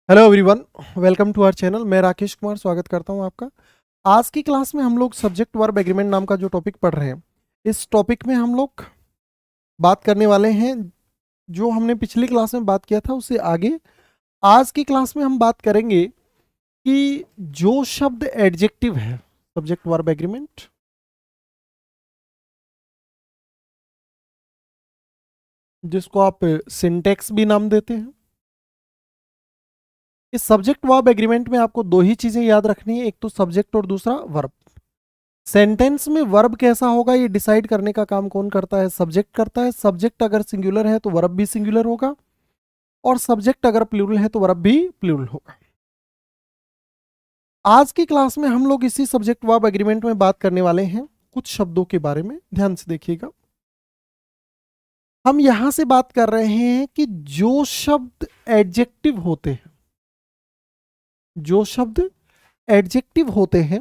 Hello everyone, welcome to our channel. मैं राकेश कुमार स्वागत करता हूं आपका। आज की क्लास में हम लोग सब्जेक्ट वर्ब एग्रीमेंट नाम का जो टॉपिक पढ़ रहे हैं, इस टॉपिक में हम लोग बात करने वाले हैं जो हमने पिछली क्लास में बात किया था उससे आगे। आज की क्लास में हम बात करेंगे कि जो शब्द एडजेक्टिव है सब्जेक्ट वर्ब एग्रीमेंट, जिसको आप सिंटेक्स भी नाम देते हैं, इस सब्जेक्ट वर्ब एग्रीमेंट में आपको दो ही चीजें याद रखनी है, एक तो सब्जेक्ट और दूसरा वर्ब। सेंटेंस में वर्ब कैसा होगा ये डिसाइड करने का काम कौन करता है? सब्जेक्ट करता है। सब्जेक्ट अगर सिंगुलर है तो वर्ब भी सिंगुलर होगा, और सब्जेक्ट अगर प्लूरल है तो वर्ब भी प्लूरल होगा। आज की क्लास में हम लोग इसी सब्जेक्ट वर्ब एग्रीमेंट में बात करने वाले हैं कुछ शब्दों के बारे में। ध्यान से देखिएगा, हम यहां से बात कर रहे हैं कि जो शब्द एडजेक्टिव होते हैं, जो शब्द एडजेक्टिव होते हैं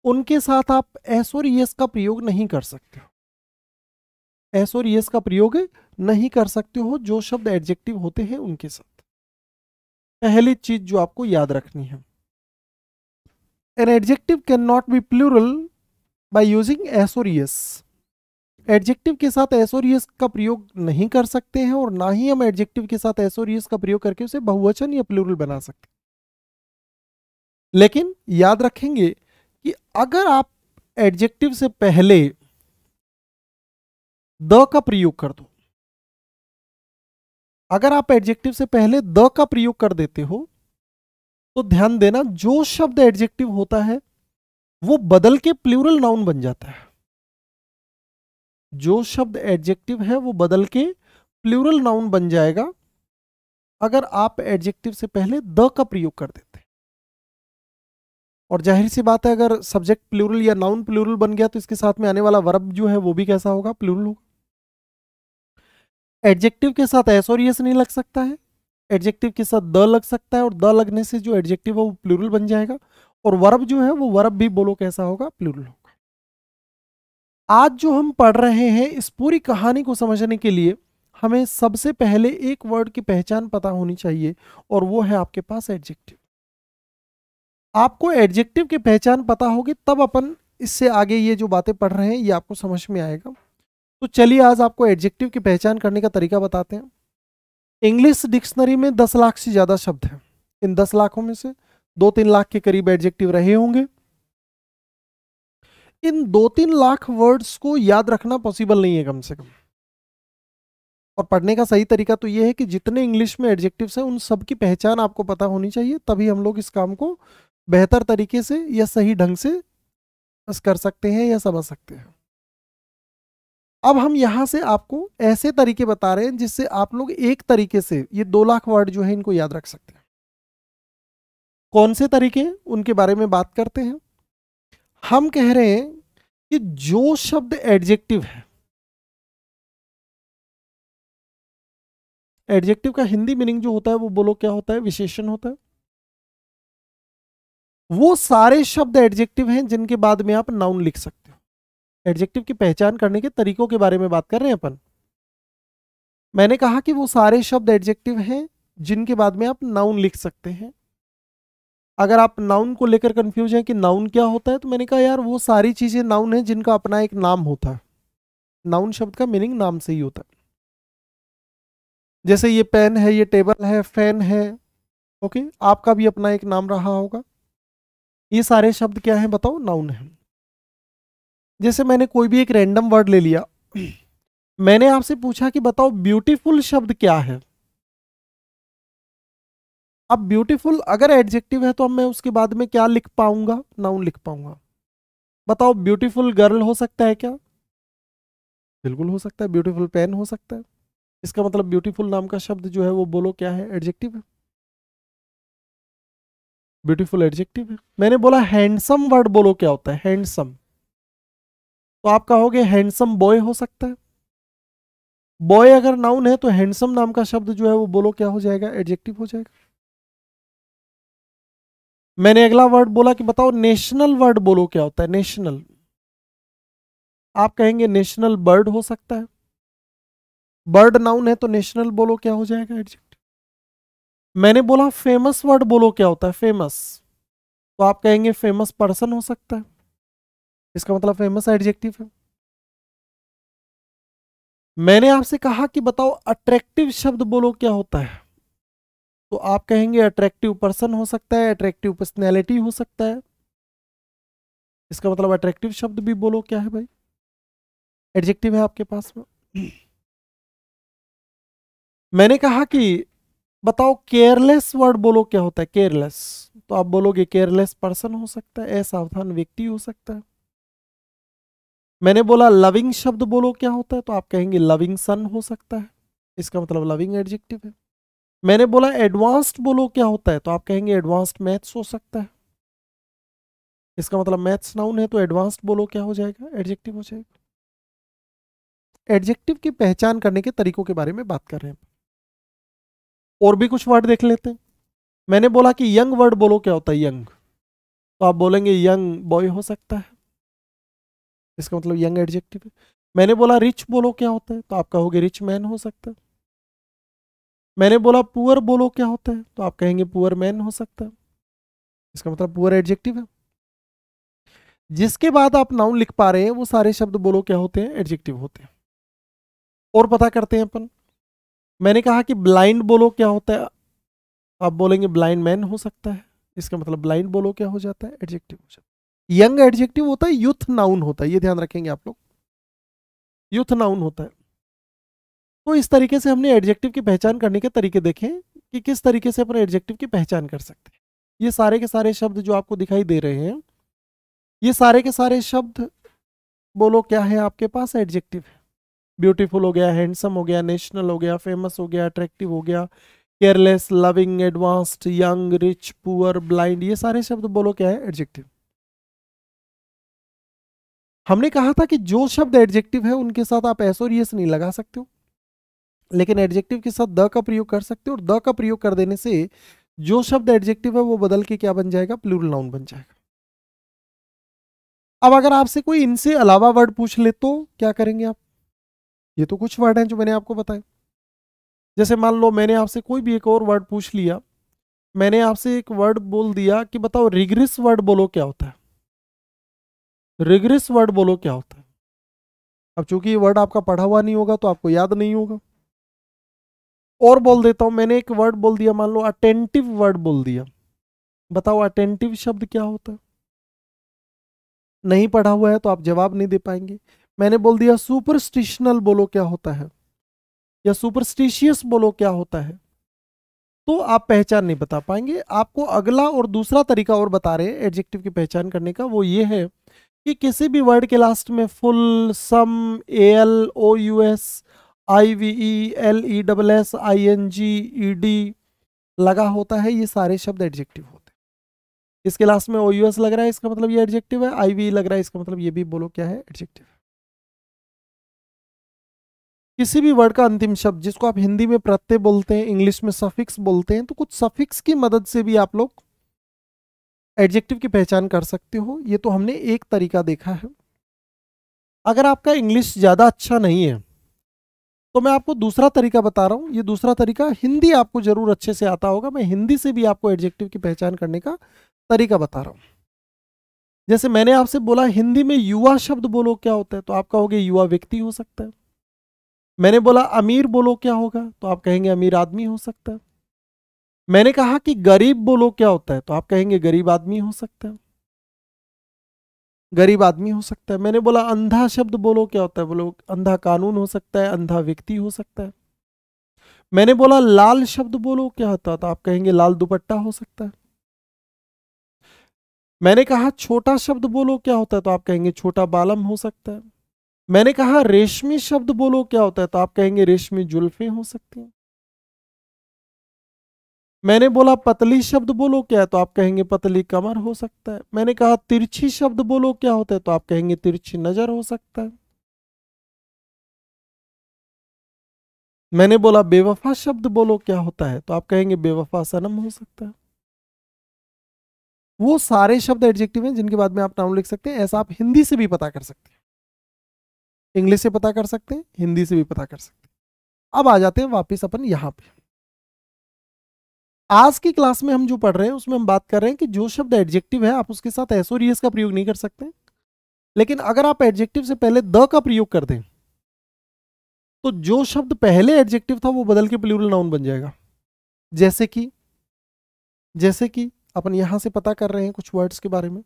उनके साथ आप एस और यस का प्रयोग नहीं कर सकते हो। एस और यस का प्रयोग नहीं कर सकते हो जो शब्द एडजेक्टिव होते हैं उनके साथ। पहली चीज जो आपको याद रखनी है, an adjective can not be plural by using S और यस। एडजेक्टिव के साथ एस और यस का प्रयोग नहीं कर सकते हैं, और ना ही हम एडजेक्टिव के साथ एस और यस का प्रयोग करके उसे बहुवचन या प्लूरल बना सकते हैं। लेकिन याद रखेंगे कि अगर आप एडजेक्टिव से पहले द का प्रयोग कर दो, अगर आप एडजेक्टिव से पहले द का प्रयोग कर देते हो तो ध्यान देना, जो शब्द एडजेक्टिव होता है वो बदल के प्लूरल नाउन बन जाता है। जो शब्द एडजेक्टिव है वो बदल के प्लूरल नाउन बन जाएगा अगर आप एडजेक्टिव से पहले द का प्रयोग कर देते हैं। और जाहिर सी बात है, अगर सब्जेक्ट प्लूरल या नाउन प्लूरल बन गया तो इसके साथ में आने वाला वर्ब जो है वो भी कैसा होगा? प्लूरल होगा। एडजेक्टिव के साथ एस और यस नहीं लग सकता है, एडजेक्टिव के साथ द लग सकता है, और द लगने से जो एडजेक्टिव है वो प्लूरल बन जाएगा, और वर्ब जो है वो वर्ब भी बोलो कैसा होगा? प्लूरल होगा। आज जो हम पढ़ रहे हैं इस पूरी कहानी को समझने के लिए हमें सबसे पहले एक वर्ड की पहचान पता होनी चाहिए, और वो है आपके पास एडजेक्टिव। आपको एडजेक्टिव की पहचान पता होगी तब अपन इससे आगे ये जो बातें पढ़ रहे हैं ये आपको समझ में आएगा। तो चलिए आज आपको एडजेक्टिव की पहचान करने का तरीका बताते हैं। इंग्लिश डिक्शनरी में 10 लाख से ज्यादा शब्द हैं। इन 10 लाखों में से 2-3 लाख के करीब एडजेक्टिव रहे होंगे। इन 2-3 लाख वर्ड्स को याद रखना पॉसिबल नहीं है कम से कम। और पढ़ने का सही तरीका तो यह है कि जितने इंग्लिश में एडजेक्टिव्स हैं उन सब की पहचान आपको पता होनी चाहिए, तभी हम लोग इस काम को बेहतर तरीके से या सही ढंग से कर सकते हैं या समझ सकते हैं। अब हम यहां से आपको ऐसे तरीके बता रहे हैं जिससे आप लोग एक तरीके से ये 2 लाख वर्ड जो है इनको याद रख सकते हैं। कौन से तरीके उनके बारे में बात करते हैं। हम कह रहे हैं कि जो शब्द एडजेक्टिव है, एडजेक्टिव का हिंदी मीनिंग जो होता है वो बोलो क्या होता है? विशेषण होता है। वो सारे शब्द एडजेक्टिव हैं जिनके बाद में आप नाउन लिख सकते हो। एडजेक्टिव की पहचान करने के तरीकों के बारे में बात कर रहे हैं अपन। मैंने कहा कि वो सारे शब्द एडजेक्टिव हैं जिनके बाद में आप नाउन लिख सकते हैं। अगर आप नाउन को लेकर कंफ्यूज हैं कि नाउन क्या होता है, तो मैंने कहा यार वो सारी चीजें नाउन है जिनका अपना एक नाम होता है। नाउन शब्द का मीनिंग नाम से ही होता है। जैसे ये पेन है, ये टेबल है, फैन है। ओके, आपका भी अपना एक नाम रहा होगा। ये सारे शब्द क्या है बताओ? नाउन है। जैसे मैंने कोई भी एक रैंडम वर्ड ले लिया, मैंने आपसे पूछा कि बताओ ब्यूटीफुल शब्द क्या है। अब ब्यूटीफुल अगर एडजेक्टिव है तो अब मैं उसके बाद में क्या लिख पाऊंगा? नाउन लिख पाऊंगा। बताओ ब्यूटीफुल गर्ल हो सकता है क्या? बिल्कुल हो सकता है। ब्यूटीफुल पेन हो सकता है। इसका मतलब ब्यूटीफुल नाम का शब्द जो है वो बोलो क्या है? एडजेक्टिव है। ब्यूटीफुल एडजेक्टिव है। मैंने बोला हैंडसम वर्ड बोलो क्या होता है? हैंडसम। तो आप कहोगे हैंडसम बॉय हो सकता है। बॉय अगर नाउन है तो हैंडसम नाम का शब्द जो है वो बोलो क्या हो जाएगा? एडजेक्टिव हो जाएगा। मैंने अगला वर्ड बोला कि बताओ नेशनल वर्ड बोलो क्या होता है? नेशनल। आप कहेंगे नेशनल बर्ड हो सकता है। बर्ड नाउन है तो नेशनल बोलो क्या हो जाएगा? एडजेक्टिव। मैंने बोला फेमस वर्ड बोलो क्या होता है फेमस, तो आप कहेंगे फेमस पर्सन हो सकता है, इसका मतलब फेमस एडजेक्टिव है। मैंने आपसे कहा कि बताओ अट्रैक्टिव शब्द बोलो क्या होता है, तो आप कहेंगे अट्रैक्टिव पर्सन हो सकता है, अट्रैक्टिव पर्सनैलिटी हो सकता है, इसका मतलब अट्रैक्टिव शब्द भी बोलो क्या है भाई, एडजेक्टिव है आपके पास में। मैंने कहा कि बताओ केयरलेस वर्ड बोलो क्या होता है केयरलेस, तो आप बोलोगे केयरलेस पर्सन हो सकता है, असावधान व्यक्ति हो सकता है। मैंने बोला लविंग शब्द बोलो क्या होता है, तो आप कहेंगे लविंग सन हो सकता है, इसका मतलब लविंग एडजेक्टिव है। मैंने बोला एडवांस्ड बोलो क्या होता है, तो आप कहेंगे एडवांस्ड मैथ्स हो सकता है, इसका मतलब मैथ्स नाउन है तो एडवांस्ड बोलो क्या हो जाएगा, एडजेक्टिव हो जाएगा। एडजेक्टिव की पहचान करने के तरीकों के बारे में बात कर रहे हैं, और भी कुछ वर्ड देख लेते हैं। मैंने बोला कि यंग वर्ड बोलो क्या होता है यंग, तो आप बोलेंगे यंग बॉय हो सकता है, इसका मतलब यंग एडजेक्टिव है। मैंने बोला रिच बोलो क्या होता है, तो आप कहोगे रिच मैन हो सकता है। मैंने बोला पुअर बोलो क्या होता है, तो आप कहेंगे पुअर मैन हो सकता है, इसका मतलब पुअर एडजेक्टिव है। जिसके बाद आप नाउन लिख पा रहे हैं वो सारे शब्द बोलो क्या होते हैं, एडजेक्टिव होते हैं। और पता करते हैं अपन। मैंने कहा कि ब्लाइंड बोलो क्या होता है, आप बोलेंगे ब्लाइंड मैन हो सकता है, इसका मतलब ब्लाइंड बोलो क्या हो जाता है, एडजेक्टिव हो जाता है। यंग एडजेक्टिव होता है, यूथ नाउन होता है, ये ध्यान रखेंगे आप लोग, यूथ नाउन होता है। तो इस तरीके से हमने एडजेक्टिव की पहचान करने के तरीके देखे कि किस तरीके से अपन एडजेक्टिव की पहचान कर सकते हैं। ये सारे के सारे शब्द जो आपको दिखाई दे रहे हैं, ये सारे के सारे शब्द बोलो क्या है आपके पास, एडजेक्टिव है। ब्यूटीफुल हो गया, हैंडसम हो गया, नेशनल हो गया, फेमस हो गया, अट्रैक्टिव हो गया, careless, loving, advanced, young, rich, poor, blind, ये सारे शब्द बोलो क्या है, एडजेक्टिव। हमने कहा था कि जो शब्द एडजेक्टिव है उनके साथ आप एस और यस नहीं लगा सकते हो, लेकिन एडजेक्टिव के साथ द का प्रयोग कर सकते हो, और द का प्रयोग कर देने से जो शब्द एडजेक्टिव है वो बदल के क्या बन जाएगा, प्लूरल नाउन बन जाएगा। अब अगर आपसे कोई इनसे अलावा वर्ड पूछ ले तो क्या करेंगे आप, ये तो कुछ वर्ड हैं जो मैंने आपको बताए। जैसे मान लो मैंने आपसे कोई भी एक और वर्ड पूछ लिया, मैंने आपसे एक वर्ड बोल दिया कि बताओ रिग्रेस वर्ड बोलो क्या होता है, रिग्रेस वर्ड बोलो क्या होता है। अब चूंकि ये वर्ड आपका पढ़ा हुआ नहीं होगा तो आपको याद नहीं होगा। और बोल देता हूं, मैंने एक वर्ड बोल दिया, मान लो अटेंटिव वर्ड बोल दिया, बताओ अटेंटिव शब्द क्या होता है, नहीं पढ़ा हुआ है तो आप जवाब नहीं दे पाएंगे। मैंने बोल दिया सुपरस्टिशनल बोलो क्या होता है, या सुपरस्टिशियस बोलो क्या होता है, तो आप पहचान नहीं बता पाएंगे। आपको अगला और दूसरा तरीका और बता रहे हैं एडजेक्टिव की पहचान करने का, वो ये है कि किसी भी वर्ड के लास्ट में full, some, L, O U S, I V E, L E double S, I N G, E D लगा होता है, ये सारे शब्द एडजेक्टिव होते हैं। इसके लास्ट में ओ यू एस लग रहा है, इसका मतलब ये एडजेक्टिव है, आई वी ई लग रहा है, इसका मतलब ये भी बोलो क्या है, एडजेक्टिव। किसी भी वर्ड का अंतिम शब्द जिसको आप हिंदी में प्रत्यय बोलते हैं, इंग्लिश में सफिक्स बोलते हैं, तो कुछ सफिक्स की मदद से भी आप लोग एडजेक्टिव की पहचान कर सकते हो। ये तो हमने एक तरीका देखा है। अगर आपका इंग्लिश ज़्यादा अच्छा नहीं है तो मैं आपको दूसरा तरीका बता रहा हूँ। ये दूसरा तरीका, हिंदी आपको जरूर अच्छे से आता होगा, मैं हिंदी से भी आपको एडजेक्टिव की पहचान करने का तरीका बता रहा हूँ। जैसे मैंने आपसे बोला हिंदी में युवा शब्द बोलो क्या होता है, तो आप कहोगे युवा व्यक्ति हो सकता है। मैंने बोला अमीर बोलो क्या होगा, तो आप कहेंगे अमीर आदमी हो सकता है। मैंने कहा कि गरीब बोलो क्या होता है, तो आप कहेंगे गरीब आदमी हो सकता है, गरीब आदमी हो सकता है। मैंने बोला अंधा शब्द बोलो क्या होता है, बोलो अंधा कानून हो सकता है, अंधा व्यक्ति हो सकता है। मैंने बोला लाल शब्द बोलो क्या होता है, तो आप कहेंगे लाल दुपट्टा हो सकता है। मैंने कहा छोटा शब्द बोलो क्या होता है, तो आप कहेंगे छोटा बालम हो सकता है। मैंने कहा रेशमी शब्द बोलो क्या होता है, तो आप कहेंगे रेशमी जुल्फें हो सकती हैं। मैंने बोला पतली शब्द बोलो क्या है, तो आप कहेंगे पतली कमर हो सकता है। मैंने कहा तिरछी शब्द बोलो क्या होता है, तो आप कहेंगे तिरछी नजर हो सकता है। मैंने बोला बेवफा शब्द बोलो क्या होता है, तो आप कहेंगे बेवफा सनम हो सकता है। वो सारे शब्द एडजेक्टिव हैं जिनके बाद में आप नाउन लिख सकते हैं। ऐसा आप हिंदी से भी पता कर सकते हैं, इंग्लिश से पता कर सकते हैं, हिंदी से भी पता कर सकते हैं। अब आ जाते हैं वापिस अपन यहाँ पे। आज की क्लास में हम जो पढ़ रहे हैं उसमें हम बात कर रहे हैं कि जो शब्द एडजेक्टिव है आप उसके साथ एस और ईएस का प्रयोग नहीं कर सकते, लेकिन अगर आप एडजेक्टिव से पहले द का प्रयोग कर दें तो जो शब्द पहले एडजेक्टिव था वो बदल के प्लूरल नाउन बन जाएगा। जैसे कि अपन यहां से पता कर रहे हैं कुछ वर्ड्स के बारे में।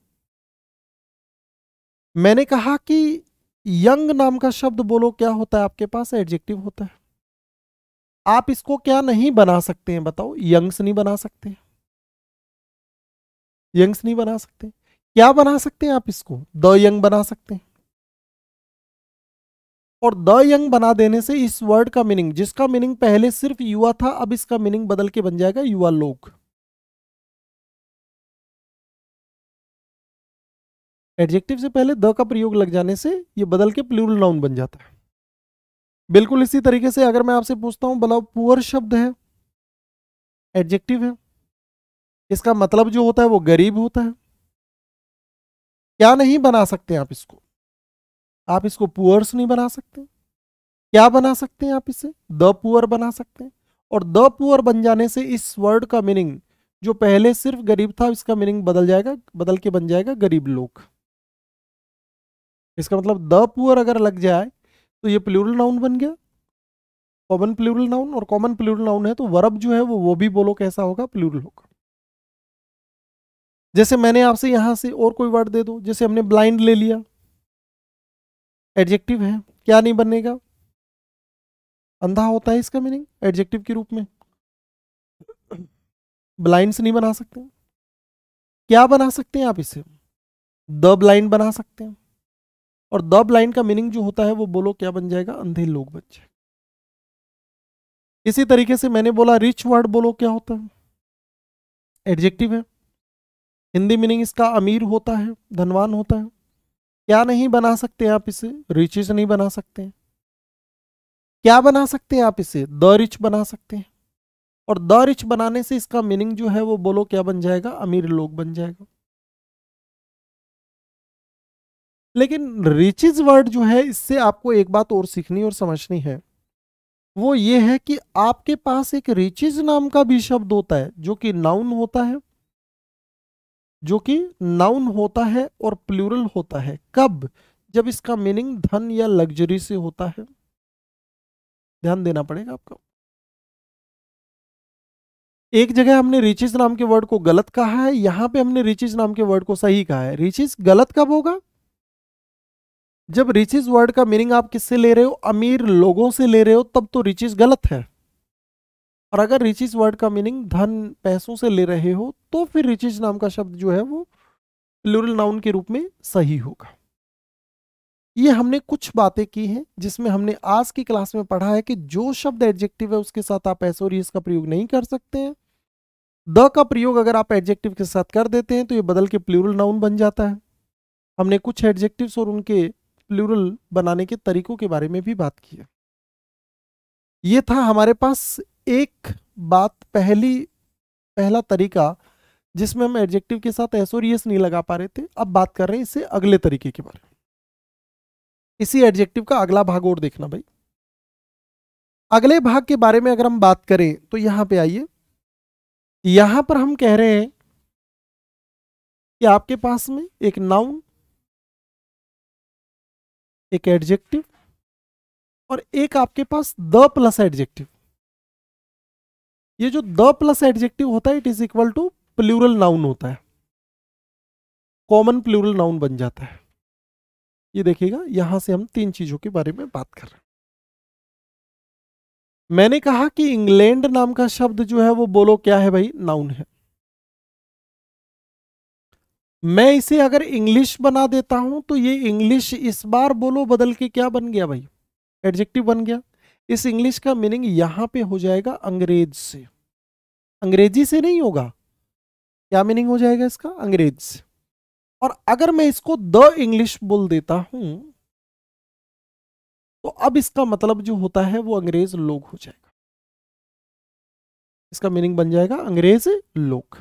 मैंने कहा कि यंग नाम का शब्द बोलो क्या होता है, आपके पास एडजेक्टिव होता है। आप इसको क्या नहीं बना सकते हैं बताओ? यंग्स नहीं बना सकते, यंग्स नहीं बना सकते। क्या बना सकते हैं आप? इसको द यंग बना सकते हैं। और द यंग बना देने से इस वर्ड का मीनिंग, जिसका मीनिंग पहले सिर्फ युवा था, अब इसका मीनिंग बदल के बन जाएगा युवा लोग। एडजेक्टिव से पहले द का प्रयोग लग जाने से ये बदल के प्लूरल नाउन बन जाता है। बिल्कुल इसी तरीके से अगर मैं आपसे पूछता हूं, बताओ पुअर शब्द है, एडजेक्टिव है, इसका मतलब जो होता है वो गरीब होता है। क्या नहीं बना सकते आप इसको? आप इसको पुअर्स नहीं बना सकते। क्या बना सकते हैं आप? इसे द पुअर बना सकते हैं। और द पुअर बन जाने से इस वर्ड का मीनिंग जो पहले सिर्फ गरीब था, इसका मीनिंग बदल जाएगा, बदल के बन जाएगा गरीब लोग। इसका मतलब द पुअर अगर लग जाए तो ये प्लूरल नाउन बन गया, कॉमन प्लूरल नाउन। और कॉमन प्लूरल नाउन है तो वर्ब जो है वो भी बोलो कैसा होगा? प्लूरल होगा। जैसे मैंने आपसे यहां से और कोई वर्ड दे दो, जैसे हमने ब्लाइंड ले लिया, एडजेक्टिव है, क्या नहीं बनेगा? अंधा होता है इसका मीनिंग एडजेक्टिव के रूप में। ब्लाइंड्स नहीं बना सकते। क्या बना सकते हैं आप इसे? द ब्लाइंड बना सकते हैं। और द ब्लाइंड का मीनिंग जो होता है वो बोलो क्या बन जाएगा? अंधे लोग बन जाएगा। इसी तरीके से मैंने बोला रिच वर्ड बोलो क्या होता है? एडजेक्टिव है, हिंदी मीनिंग इसका अमीर होता है, धनवान होता है। क्या नहीं बना सकते आप इसे? रिचेस नहीं बना सकते। क्या बना सकते हैं आप इसे? द रिच बना सकते हैं। और द रिच बनाने से इसका मीनिंग जो है वो बोलो क्या बन जाएगा? अमीर लोग बन जाएगा। लेकिन रिचेज वर्ड जो है, इससे आपको एक बात और सीखनी और समझनी है, वो ये है कि आपके पास एक रिचेज नाम का भी शब्द होता है जो कि नाउन होता है, जो कि नाउन होता है और प्लूरल होता है। कब? जब इसका मीनिंग धन या लग्जरी से होता है। ध्यान देना पड़ेगा आपको। एक जगह हमने रिचेज नाम के वर्ड को गलत कहा है, यहां पे हमने रिचेज नाम के वर्ड को सही कहा है। रिचेज गलत कब होगा? जब रिचेज वर्ड का मीनिंग आप किससे ले रहे हो? अमीर लोगों से ले रहे हो, तब तो रिचेज गलत है। और अगर रिचेज वर्ड का मीनिंग धन, पैसों से ले रहे हो, तो फिर रिचेज नाम का शब्द जो है वो प्लूरल नाउन के रूप में सही होगा। ये हमने कुछ बातें की हैं जिसमें हमने आज की क्लास में पढ़ा है कि जो शब्द एडजेक्टिव है उसके साथ आप एस और ईएस का प्रयोग नहीं कर सकते हैं। द का प्रयोग अगर आप एडजेक्टिव के साथ कर देते हैं तो ये बदल के प्लूरल नाउन बन जाता है। हमने कुछ एडजेक्टिव्स और उनके प्लूरल बनाने के तरीकों के बारे में भी बात की है। ये था हमारे पास एक बात, पहला तरीका जिसमें हम एडजेक्टिव के साथ एस और ईएस नहीं लगा पा रहे थे। अब बात कर रहे हैं इससे अगले तरीके के बारे में। इसी एडजेक्टिव का अगला भाग और देखना भाई। अगले भाग के बारे में अगर हम बात करें तो यहां पे आइए, यहां पर हम कह रहे हैं कि आपके पास में एक नाउन, एक एडजेक्टिव और एक आपके पास द प्लस एडजेक्टिव। ये जो द प्लस एडजेक्टिव होता है it is equal to plural noun होता है, कॉमन प्लूरल नाउन बन जाता है। ये देखिएगा यहां से हम तीन चीजों के बारे में बात कर रहे हैं। मैंने कहा कि इंग्लैंड नाम का शब्द जो है वो बोलो क्या है भाई? नाउन है। मैं इसे अगर इंग्लिश बना देता हूं तो ये इंग्लिश इस बार बोलो बदल के क्या बन गया भाई? एडजेक्टिव बन गया। इस इंग्लिश का मीनिंग यहां पे हो जाएगा अंग्रेज से, अंग्रेजी से नहीं होगा। क्या मीनिंग हो जाएगा इसका? अंग्रेज से। और अगर मैं इसको द इंग्लिश बोल देता हूं तो अब इसका मतलब जो होता है वो अंग्रेज लोग हो जाएगा। इसका मीनिंग बन जाएगा अंग्रेज लोग।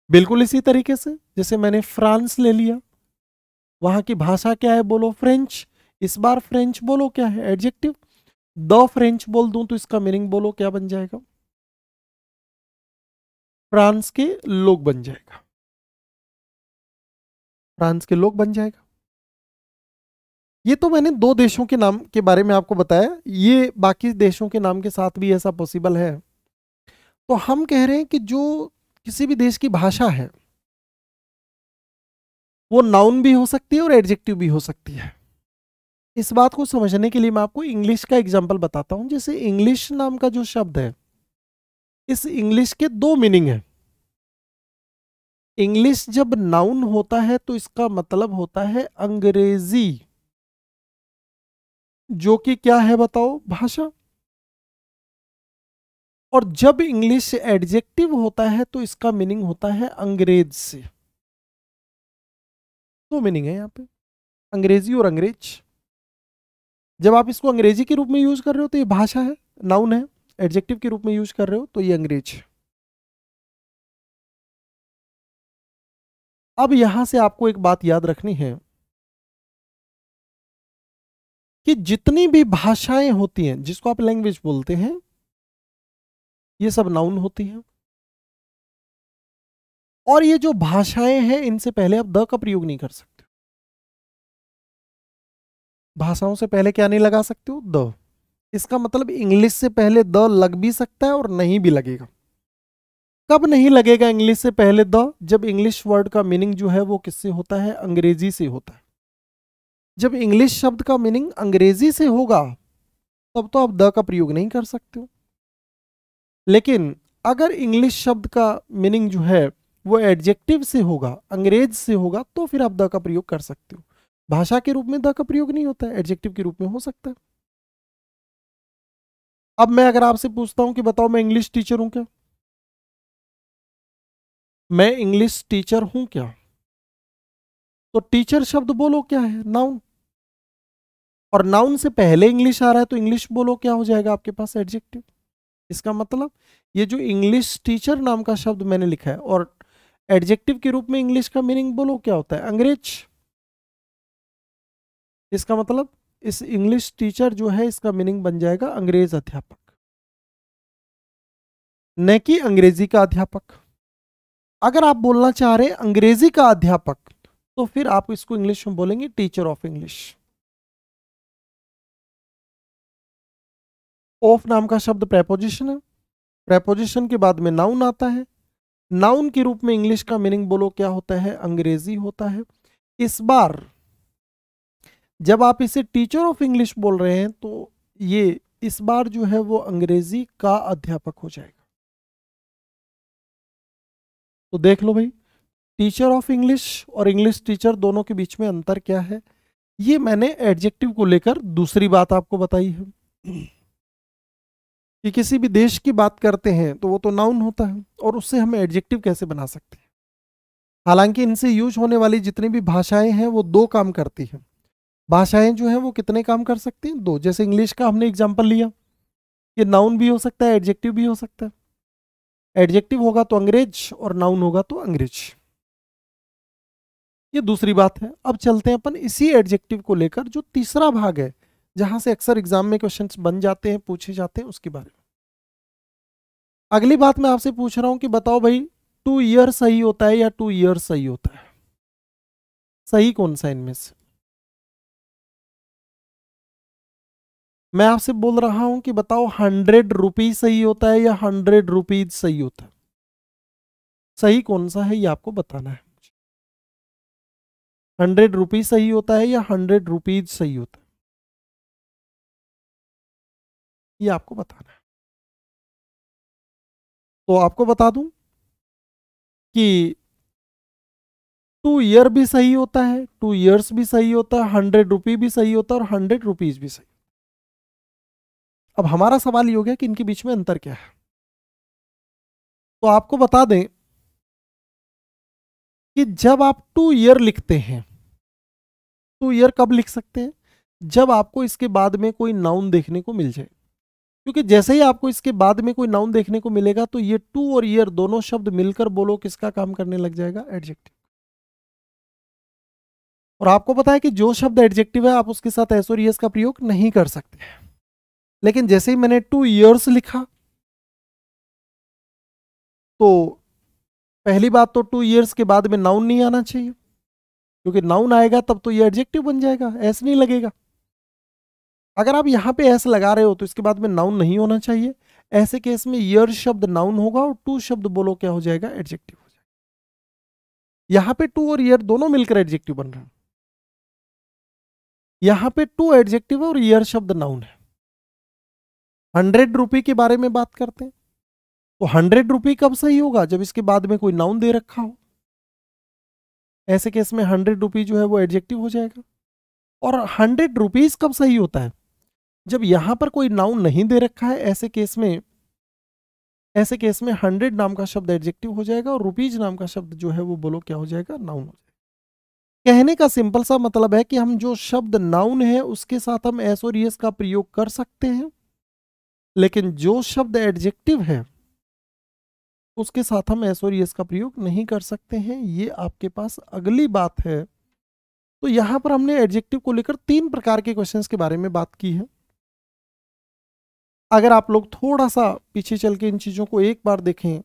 बिल्कुल इसी तरीके से जैसे मैंने फ्रांस ले लिया, वहां की भाषा क्या है? बोलो फ्रेंच। इस बार फ्रेंच बोलो क्या है? एडजेक्टिव। द फ्रेंच बोल दूं तो इसका मीनिंग बोलो क्या बन जाएगा? फ्रांस के लोग बन जाएगा, फ्रांस के लोग बन जाएगा। ये तो मैंने 2 देशों के नाम के बारे में आपको बताया, ये बाकी देशों के नाम के साथ भी ऐसा पॉसिबल है। तो हम कह रहे हैं कि जो किसी भी देश की भाषा है वो नाउन भी हो सकती है और एडजेक्टिव भी हो सकती है। इस बात को समझने के लिए मैं आपको इंग्लिश का एग्जाम्पल बताता हूं। जैसे इंग्लिश नाम का जो शब्द है, इस इंग्लिश के 2 मीनिंग है। इंग्लिश जब नाउन होता है तो इसका मतलब होता है अंग्रेजी, जो कि क्या है बताओ, भाषा। और जब इंग्लिश एडजेक्टिव होता है तो इसका मीनिंग होता है अंग्रेज से। 2 मीनिंग है यहाँ पे, अंग्रेजी और अंग्रेज। जब आप इसको अंग्रेजी के रूप में यूज कर रहे हो तो ये भाषा है, नाउन है। एडजेक्टिव के रूप में यूज कर रहे हो तो ये अंग्रेज है। अब यहां से आपको एक बात याद रखनी है कि जितनी भी भाषाएं होती हैं जिसको आप लैंग्वेज बोलते हैं, ये सब नाउन होती हैं। और ये जो भाषाएं हैं इनसे पहले आप द का प्रयोग नहीं कर सकते। भाषाओं से पहले क्या नहीं लगा सकते हो, द। इसका मतलब इंग्लिश से पहले द लग भी सकता है और नहीं भी लगेगा। कब नहीं लगेगा इंग्लिश से पहले द? जब इंग्लिश वर्ड का मीनिंग जो है वो किससे होता है, अंग्रेजी से होता है। जब इंग्लिश शब्द का मीनिंग अंग्रेजी से होगा तब तो आप द का प्रयोग नहीं कर सकते हो। लेकिन अगर इंग्लिश शब्द का मीनिंग जो है वो एडजेक्टिव से होगा, अंग्रेज से होगा, तो फिर आप द का प्रयोग कर सकते हो। भाषा के रूप में द का प्रयोग नहीं होता है, एडजेक्टिव के रूप में हो सकता है। अब मैं अगर आपसे पूछता हूं कि बताओ मैं इंग्लिश टीचर हूं क्या, मैं इंग्लिश टीचर हूं क्या, तो टीचर शब्द बोलो क्या है, नाउन। और नाउन से पहले इंग्लिश आ रहा है तो इंग्लिश बोलो क्या हो जाएगा आपके पास, एडजेक्टिव। इसका मतलब ये जो इंग्लिश टीचर नाम का शब्द मैंने लिखा है और एडजेक्टिव के रूप में इंग्लिश का मीनिंग बोलो क्या होता है, अंग्रेज। इसका मतलब इस इंग्लिश टीचर जो है इसका मीनिंग बन जाएगा अंग्रेज अध्यापक, न कि अंग्रेजी का अध्यापक। अगर आप बोलना चाह रहे हैं अंग्रेजी का अध्यापक तो फिर आप इसको इंग्लिश में बोलेंगे टीचर ऑफ इंग्लिश। ऑफ नाम का शब्द प्रेपोजिशन है, प्रेपोजिशन के बाद में नाउन आता है। नाउन के रूप में इंग्लिश का मीनिंग बोलो क्या होता है, अंग्रेजी होता है। इस बार जब आप इसे टीचर ऑफ इंग्लिश बोल रहे हैं तो ये इस बार जो है वो अंग्रेजी का अध्यापक हो जाएगा। तो देख लो भाई, टीचर ऑफ इंग्लिश और इंग्लिश टीचर दोनों के बीच में अंतर क्या है। ये मैंने एडजेक्टिव को लेकर दूसरी बात आपको बताई है कि किसी भी देश की बात करते हैं तो वो तो नाउन होता है और उससे हम एडजेक्टिव कैसे बना सकते हैं। हालांकि इनसे यूज होने वाली जितनी भी भाषाएं हैं वो 2 काम करती हैं। भाषाएं जो हैं वो कितने काम कर सकती हैं, 2। जैसे इंग्लिश का हमने एग्जांपल लिया, ये नाउन भी हो सकता है, एडजेक्टिव भी हो सकता है। एडजेक्टिव होगा तो अंग्रेज और नाउन होगा तो अंग्रेज। ये दूसरी बात है। अब चलते हैं अपन इसी एडजेक्टिव को लेकर जो तीसरा भाग है, जहां से अक्सर एग्जाम में क्वेश्चंस बन जाते हैं, पूछे जाते हैं, उसके बारे में। अगली बात मैं आपसे पूछ रहा हूं कि बताओ भाई 2 ईयर सही होता है या 2 ईयर सही होता है, सही कौन सा इनमें से। मैं आपसे बोल रहा हूं कि बताओ 100 रुपीज सही होता है या 100 रुपीज सही होता है, सही कौन सा है ये आपको बताना है। 100 रुपीज सही होता है या 100 रुपीज सही होता है, ये आपको बताना है। तो आपको बता दूं कि 2 ईयर भी सही होता है, 2 ईयर्स भी सही होता है, 100 रुपी भी सही होता है और 100 रुपीज भी सही। अब हमारा सवाल ये हो गया कि इनके बीच में अंतर क्या है। तो आपको बता दें कि जब आप 2 ईयर लिखते हैं, 2 ईयर कब लिख सकते हैं, जब आपको इसके बाद में कोई नाउन देखने को मिल जाए। क्योंकि जैसे ही आपको इसके बाद में कोई नाउन देखने को मिलेगा तो ये 2 और ईयर दोनों शब्द मिलकर बोलो किसका काम करने लग जाएगा, एडजेक्टिव। और आपको पता है कि जो शब्द एडजेक्टिव है आप उसके साथ एस और ईएस का प्रयोग नहीं कर सकते। लेकिन जैसे ही मैंने 2 ईयर्स लिखा तो पहली बात तो 2 ईयर्स के बाद में नाउन नहीं आना चाहिए, क्योंकि नाउन आएगा तब तो ये एडजेक्टिव बन जाएगा, एस नहीं लगेगा। अगर आप यहाँ पे एस लगा रहे हो तो इसके बाद में नाउन नहीं होना चाहिए। ऐसे केस में ईयर शब्द नाउन होगा और टू शब्द बोलो क्या हो जाएगा, एडजेक्टिव हो जाएगा। यहाँ पे टू और ईयर दोनों मिलकर एडजेक्टिव बन रहे हैं। यहाँ पे टू एडजेक्टिव और ईयर शब्द नाउन है। 100 रुपये के बारे में बात करते हैं, तो 100 रुपये कब सही होगा, जब इसके बाद में कोई नाउन दे रखा हो। ऐसे केस में 100 रुपये जो है वो एडजेक्टिव हो जाएगा। और 100 रुपीज कब सही होता है, जब यहां पर कोई नाउन नहीं दे रखा है। ऐसे केस में 100 नाम का शब्द एडजेक्टिव हो जाएगा और रुपीज नाम का शब्द जो है वो बोलो क्या हो जाएगा, नाउन हो जाएगा। कहने का सिंपल सा मतलब है कि हम जो शब्द नाउन है उसके साथ हम एस और एस का प्रयोग कर सकते हैं, लेकिन जो शब्द एडजेक्टिव है उसके साथ हम एस और एस का प्रयोग नहीं कर सकते हैं। ये आपके पास अगली बात है। तो यहां पर हमने एडजेक्टिव को लेकर 3 प्रकार के क्वेश्चंस के बारे में बात की है। अगर आप लोग थोड़ा सा पीछे चल के इन चीजों को एक बार देखें,